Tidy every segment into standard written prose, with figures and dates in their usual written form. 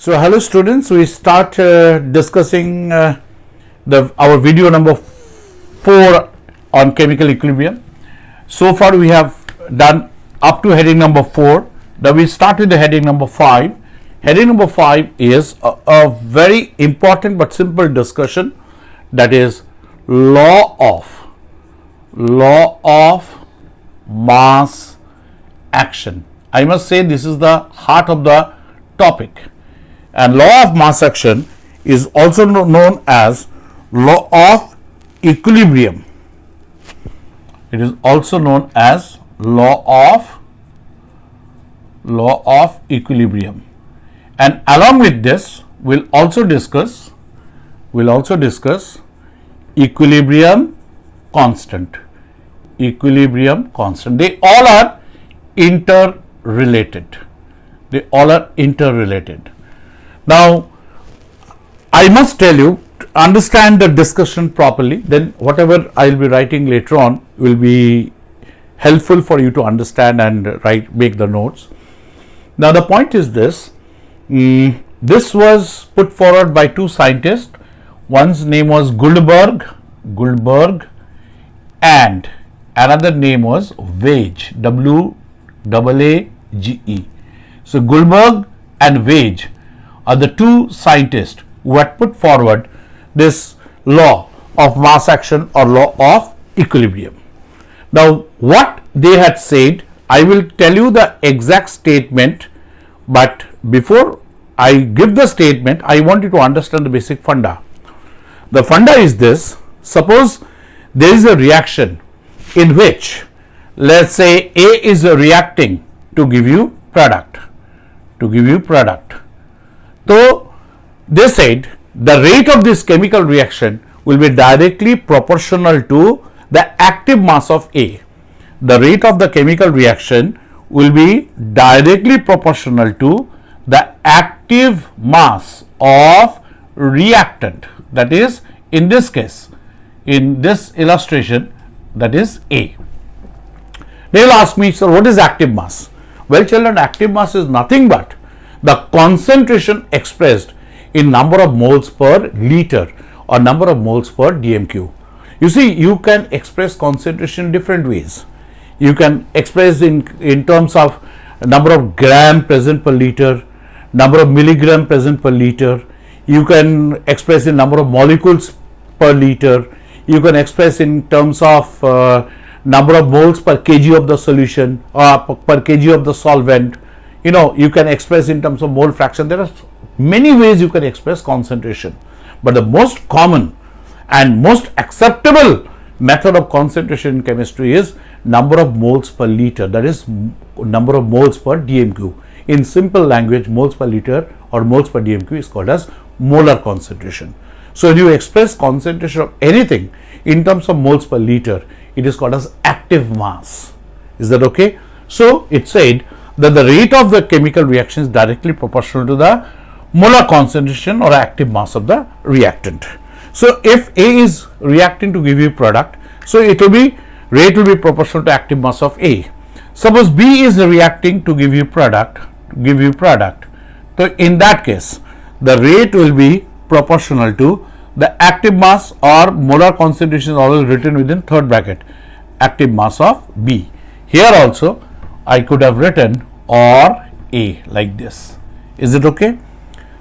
So hello students, we start discussing our video number 4 on chemical equilibrium. So far we have done up to heading number 4. Now we start with the heading number 5. Heading number 5 is a very important but simple discussion, that is law of mass action. I must say this is the heart of the topic. And law of mass action is also known as law of equilibrium. It is also known as law of equilibrium. And along with this, we'll also discuss equilibrium constant. Equilibrium constant. They all are interrelated. Now, I must tell you, to understand the discussion properly, then whatever I will be writing later on will be helpful for you to understand and make the notes. Now, the point is this. This was put forward by two scientists. One's name was Guldberg, and another name was Waage, W-A-A-G-E. So, Guldberg and Waage are the two scientists who had put forward this law of mass action or law of equilibrium. Now, what they had said, I will tell you the exact statement, but before I give the statement, I want you to understand the basic funda. The funda is this: suppose there is a reaction in which, let's say, A is reacting to give you product. So, they said the rate of this chemical reaction will be directly proportional to the active mass of A. The rate of the chemical reaction will be directly proportional to the active mass of reactant, that is, in this case, in this illustration, that is A. They will ask me, sir, what is active mass? Well, children, active mass is nothing but the concentration expressed in number of moles per liter or number of moles per dmq. You see, you can express concentration in different ways. You can express in terms of number of gram present per liter, number of milligram present per liter. You can express in number of molecules per liter. You can express in terms of number of moles per kg of the solution or per kg of the solvent. You can express in terms of mole fraction. There are many ways you can express concentration, but the most common and most acceptable method of concentration in chemistry is number of moles per liter, that is number of moles per dmq. In simple language, moles per liter or moles per dmq is called as molar concentration. So, when you express concentration of anything in terms of moles per liter, it is called as active mass. Is that okay? So, it said that the rate of the chemical reaction is directly proportional to the molar concentration or active mass of the reactant. So, if A is reacting to give you product, so rate will be proportional to active mass of A. Suppose B is reacting to give you product. So, in that case, the rate will be proportional to the active mass or molar concentration is always written within third bracket, active mass of B. Here also I could have written or A like this. Is it okay?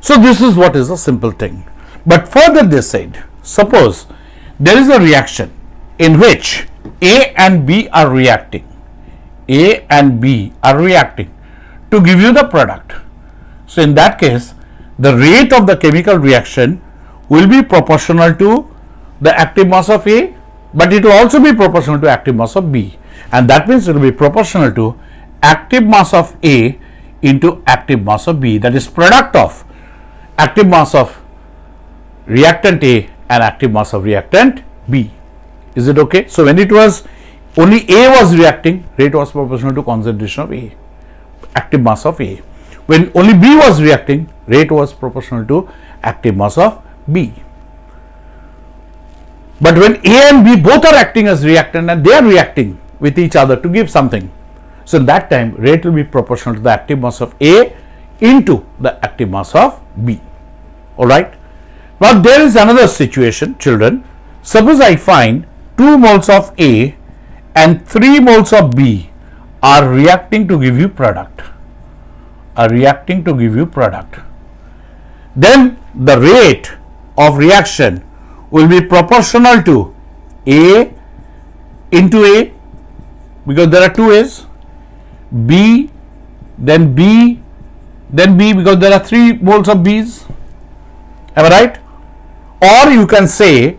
So, this is what is a simple thing. But further they said, suppose there is a reaction in which A and B are reacting to give you the product. So, in that case, the rate of the chemical reaction will be proportional to the active mass of A, but it will also be proportional to active mass of B, and that means it will be proportional to active mass of A into active mass of B, that is product of active mass of reactant A and active mass of reactant B. Is it okay? So, when it was only A was reacting, rate was proportional to concentration of A, active mass of A. When only B was reacting, rate was proportional to active mass of B. But when A and B both are acting as reactant and they are reacting with each other to give something, so in that time rate will be proportional to the active mass of A into the active mass of B. All right. Now there is another situation, children. Suppose I find 2 moles of A and 3 moles of B are reacting to give you product. Then the rate of reaction will be proportional to A into A, because there are 2 A's, B, then B, then B, because there are 3 moles of B's. Am I right? Or you can say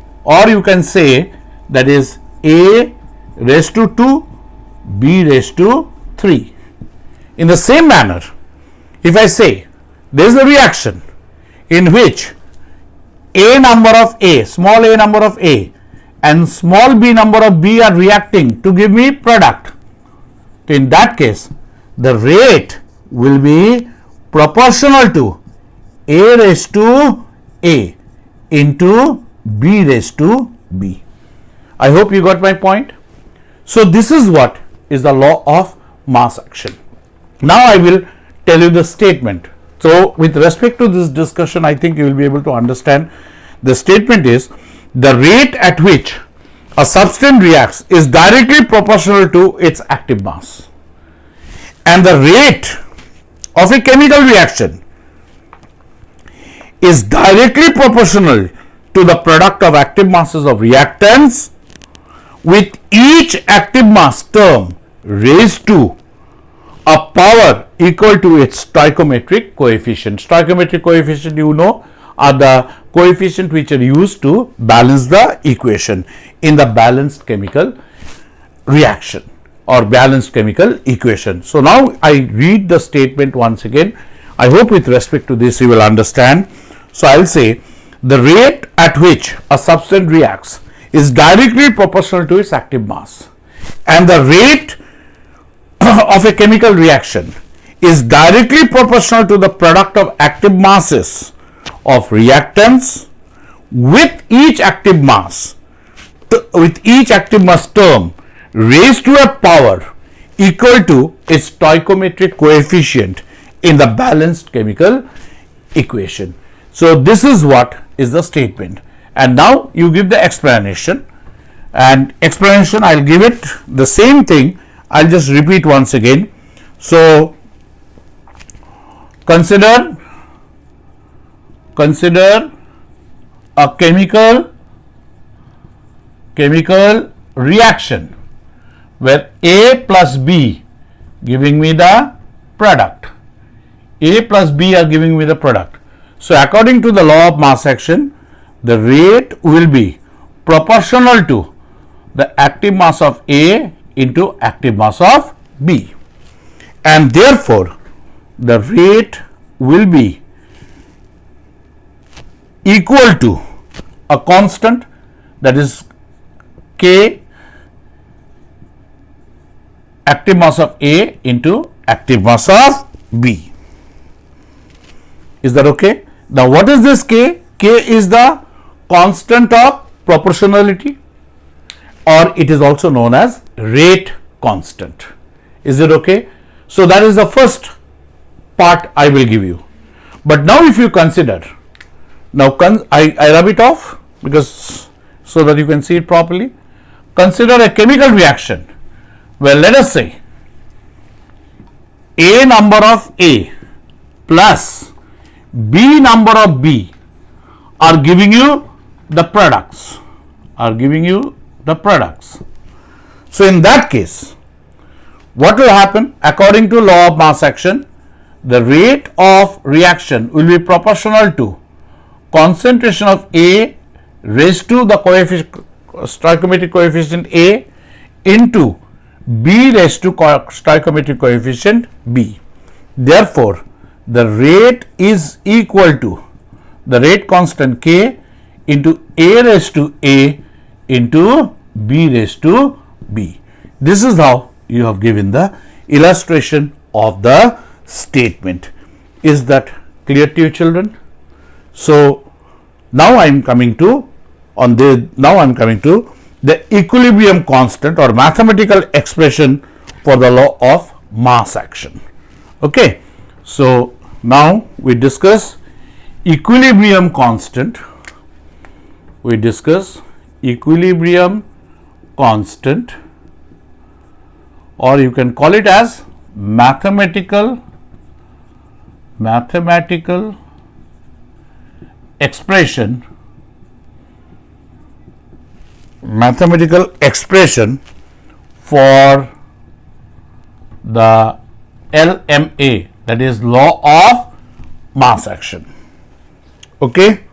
that is A raised to 2, B raised to 3. In the same manner, if I say there is a reaction in which A number of A, small a number of A and small b number of B are reacting to give me product, so in that case the rate will be proportional to A raised to A into B raised to B. I hope you got my point. So this is what is the law of mass action. Now I will tell you the statement. So with respect to this discussion, I think you will be able to understand. The statement is the rate at which a substance reacts is directly proportional to its active mass, and the rate of a chemical reaction is directly proportional to the product of active masses of reactants, with each active mass term raised to a power equal to its stoichiometric coefficient. Stoichiometric coefficient, you know, are the coefficient which are used to balance the equation in the balanced chemical reaction or balanced chemical equation. So now I read the statement once again. I hope with respect to this you will understand. So I will say the rate at which a substance reacts is directly proportional to its active mass, and the rate of a chemical reaction is directly proportional to the product of active masses of reactants, with each active mass term raised to a power equal to its stoichiometric coefficient in the balanced chemical equation. So this is what is the statement, and now you give the explanation, and explanation I will give it the same thing. I will just repeat once again. So consider a chemical reaction where A plus B giving me the product. A plus B are giving me the product. So according to the law of mass action, the rate will be proportional to the active mass of A into active mass of B, and therefore the rate will be equal to a constant, that is K active mass of A into active mass of B. Is that okay? Now what is this K? K is the constant of proportionality, or it is also known as rate constant. Is it okay? So that is the first part I will give you. But now if you consider, now I rub it off because so that you can see it properly. Consider a chemical reaction where, let us say, A number of A plus B number of B are giving you the products, So in that case, what will happen? According to law of mass action, the rate of reaction will be proportional to concentration of A raised to the stoichiometric coefficient A into B raised to stoichiometric coefficient B. Therefore, the rate is equal to the rate constant K into A raised to A into B raised to B. This is how you have given the illustration of the statement. Is that clear to you, children? So now I am coming to the equilibrium constant or mathematical expression for the law of mass action. Okay, so Now we discuss equilibrium constant. We discuss equilibrium constant, or you can call it as mathematical expression for the LMA, that is law of mass action. Okay.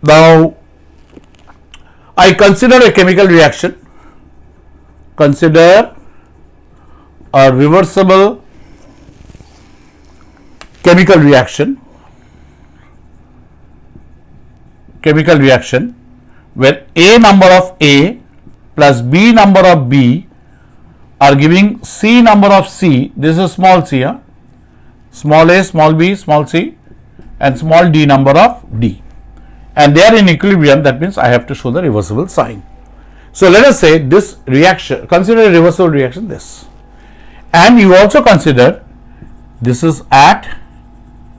Now I consider a chemical reaction, consider a reversible chemical reaction where A number of A plus B number of B are giving C number of C. This is small c, small a, small b, small c, and small d number of D, and they are in equilibrium. That means I have to show the reversible sign. So let us say this reaction, consider a reversible reaction this, and you also consider this is at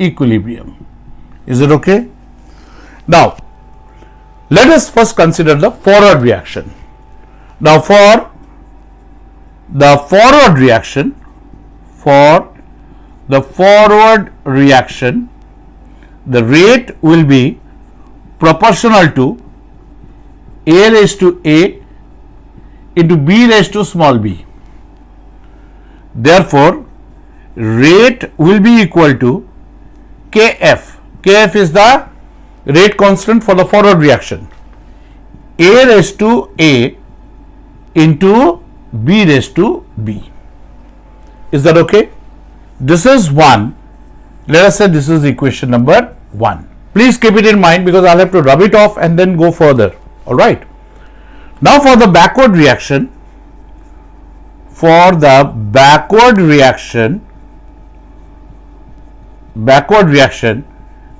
equilibrium. Is it okay? Now let us first consider the forward reaction. Now for the forward reaction, the rate will be proportional to A raised to A into B raised to small b. Therefore, rate will be equal to Kf. Kf is the rate constant for the forward reaction. A raised to A into B raised to B. Is that okay? This is 1. Let us say this is equation number 1. Please keep it in mind because I'll have to rub it off and then go further. Alright. Now for the backward reaction,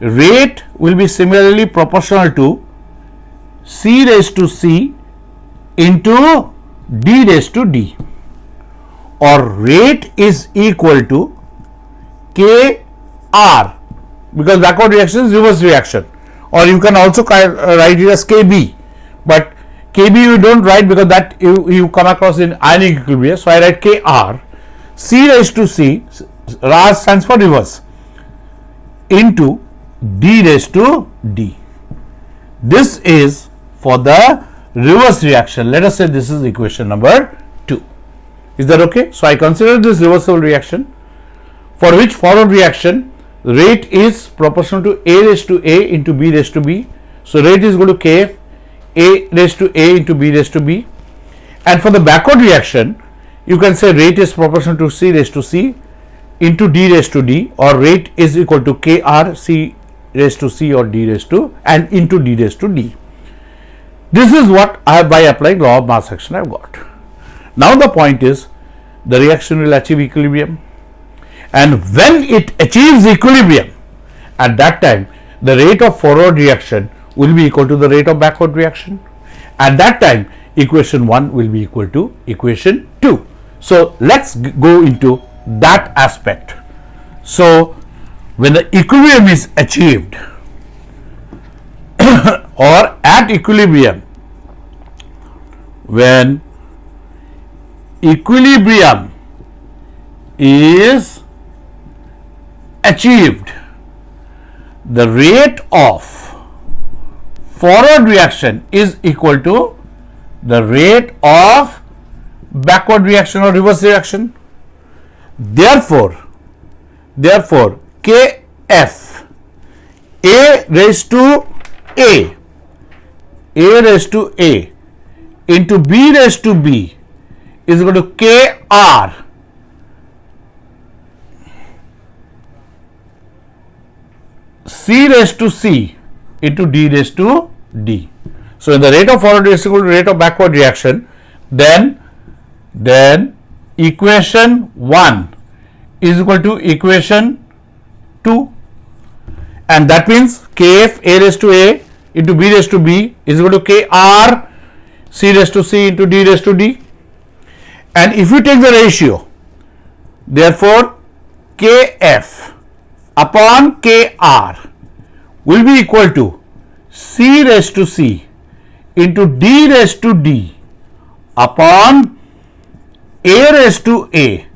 rate will be similarly proportional to C raised to C into D raised to D, or rate is equal to Kr, because backward reaction is reverse reaction, or you can also write it as Kb, but Kb you don't write because that you come across in ionic equilibrium. So I write Kr, C raised to C, R stands for reverse, into D raised to D. This is for the reverse reaction. Let us say this is equation number 2. Is that okay? So I consider this reversible reaction, for which forward reaction rate is proportional to A raised to A into B raised to B. So rate is equal to Kf, A raised to A into B raised to B. And for the backward reaction, you can say rate is proportional to C raised to C into D raised to D, or rate is equal to Kr, C raised to C or D raised to and into D raised to D. This is what I have, by applying law of mass action, I have got. Now the point is, the reaction will achieve equilibrium, and when it achieves equilibrium, at that time the rate of forward reaction will be equal to the rate of backward reaction. At that time equation 1 will be equal to equation 2. So let's go into that aspect. So when the equilibrium is achieved or at equilibrium, when equilibrium is achieved, the rate of forward reaction is equal to the rate of backward reaction or reverse reaction. Therefore Kf, A raised to A into B raised to B is equal to Kr C raised to C into D raised to D. So when the rate of forward reaction is equal to rate of backward reaction, then equation 1 is equal to equation 2, and that means Kf, A raised to A into B raised to B is equal to Kr C raised to C into D raised to D. And if you take the ratio, therefore Kf upon Kr will be equal to C raised to C into D raised to D upon A raised to A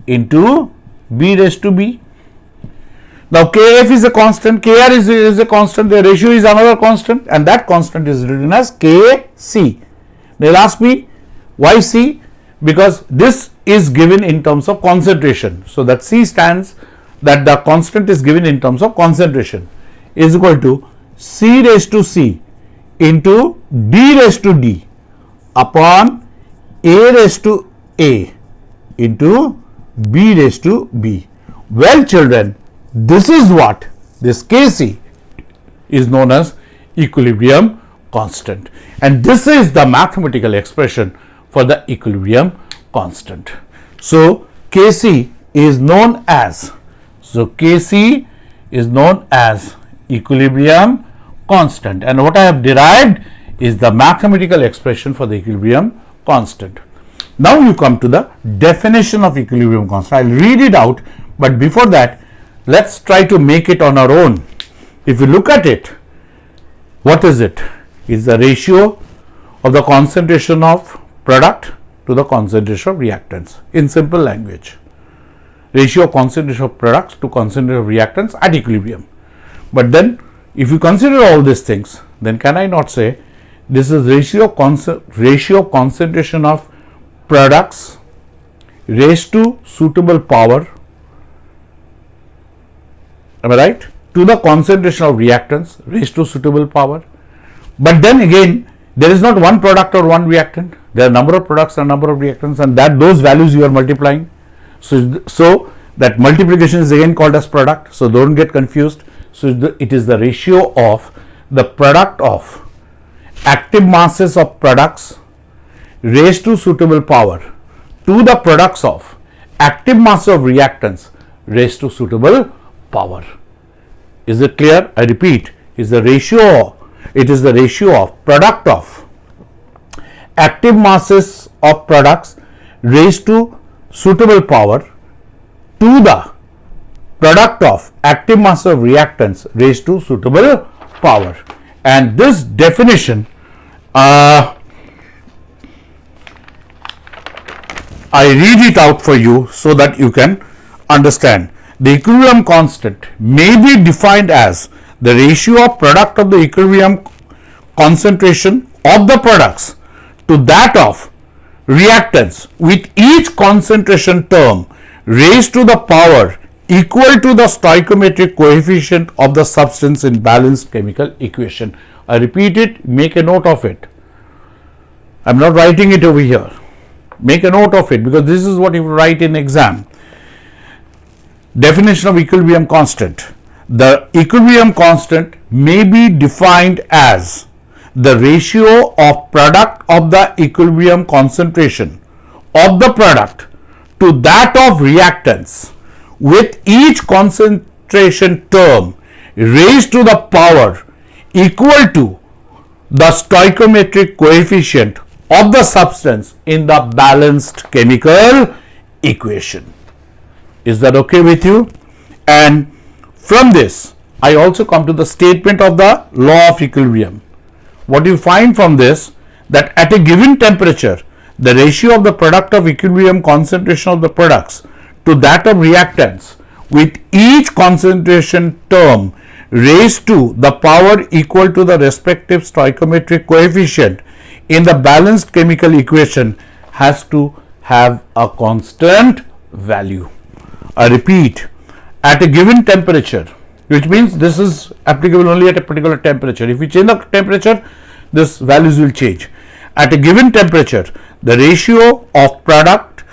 into B raised to B. Now Kf is a constant, Kr is a constant, the ratio is another constant, and that constant is written as Kc. They will ask me why C? Because this is given in terms of concentration. So that C stands, that the constant is given in terms of concentration, is equal to C raised to C into D raised to D upon A raised to A into B raised to B. Well children, this is what this Kc is known as equilibrium constant, and this is the mathematical expression for the equilibrium constant. So Kc is known as, equilibrium constant, and what I have derived is the mathematical expression for the equilibrium constant. Now you come to the definition of equilibrium constant. I will read it out, but before that let's try to make it on our own. If you look at it, what is it? It's the ratio of the concentration of product to the concentration of reactants, in simple language. Ratio of concentration of products to concentration of reactants at equilibrium. But then if you consider all these things, then can I not say this is ratio concentration of products raised to suitable power, am I right, to the concentration of reactants raised to suitable power. But then again, there is not one product or one reactant, there are number of products and number of reactants, and that those values you are multiplying. So that multiplication is again called as product, so don't get confused. So it is the ratio of the product of active masses of products raised to suitable power to the products of active mass of reactants raised to suitable power. Is it clear? I repeat, it is the ratio of product of active masses of products raised to suitable power to the product of active mass of reactants raised to suitable power. And this definition I read it out for you so that you can understand. The equilibrium constant may be defined as the ratio of product of the equilibrium concentration of the products to that of reactants with each concentration term raised to the power equal to the stoichiometric coefficient of the substance in balanced chemical equation. I repeat it, make a note of it. I am not writing it over here. Make a note of it, because this is what you write in exam. Definition of equilibrium constant. The equilibrium constant may be defined as the ratio of product of the equilibrium concentration of the product to that of reactants with each concentration term raised to the power equal to the stoichiometric coefficient of the substance in the balanced chemical equation. Is that okay with you? And from this, I also come to the statement of the law of equilibrium. What you find from this, that at a given temperature, the ratio of the product of equilibrium concentration of the products to that of reactants with each concentration term raised to the power equal to the respective stoichiometric coefficient in the balanced chemical equation has to have a constant value. I repeat, at a given temperature, which means this is applicable only at a particular temperature. If we change the temperature, this values will change. At a given temperature, the ratio of product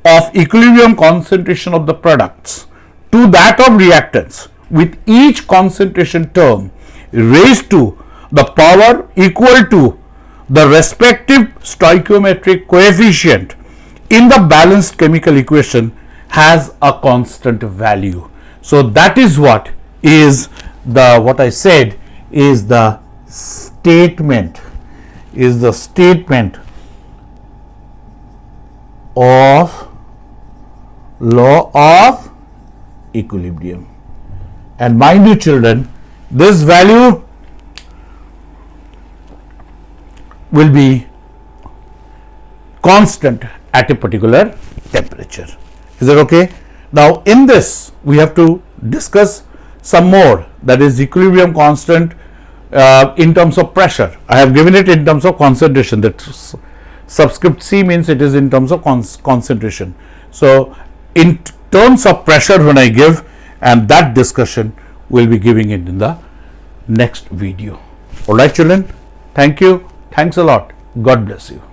of equilibrium concentration of the products to that of reactants with each concentration term raised to the power equal to the respective stoichiometric coefficient in the balanced chemical equation has a constant value. So that is what is the, what I said is the statement, of law of equilibrium. And mind you children, this value will be constant at a particular temperature. Is that okay? Now in this we have to discuss some more, that is equilibrium constant in terms of pressure. I have given it in terms of concentration, that subscript C means it is in terms of concentration. So in terms of pressure when I give, and that discussion will be giving it in the next video. All right children, thank you, thanks a lot, God bless you.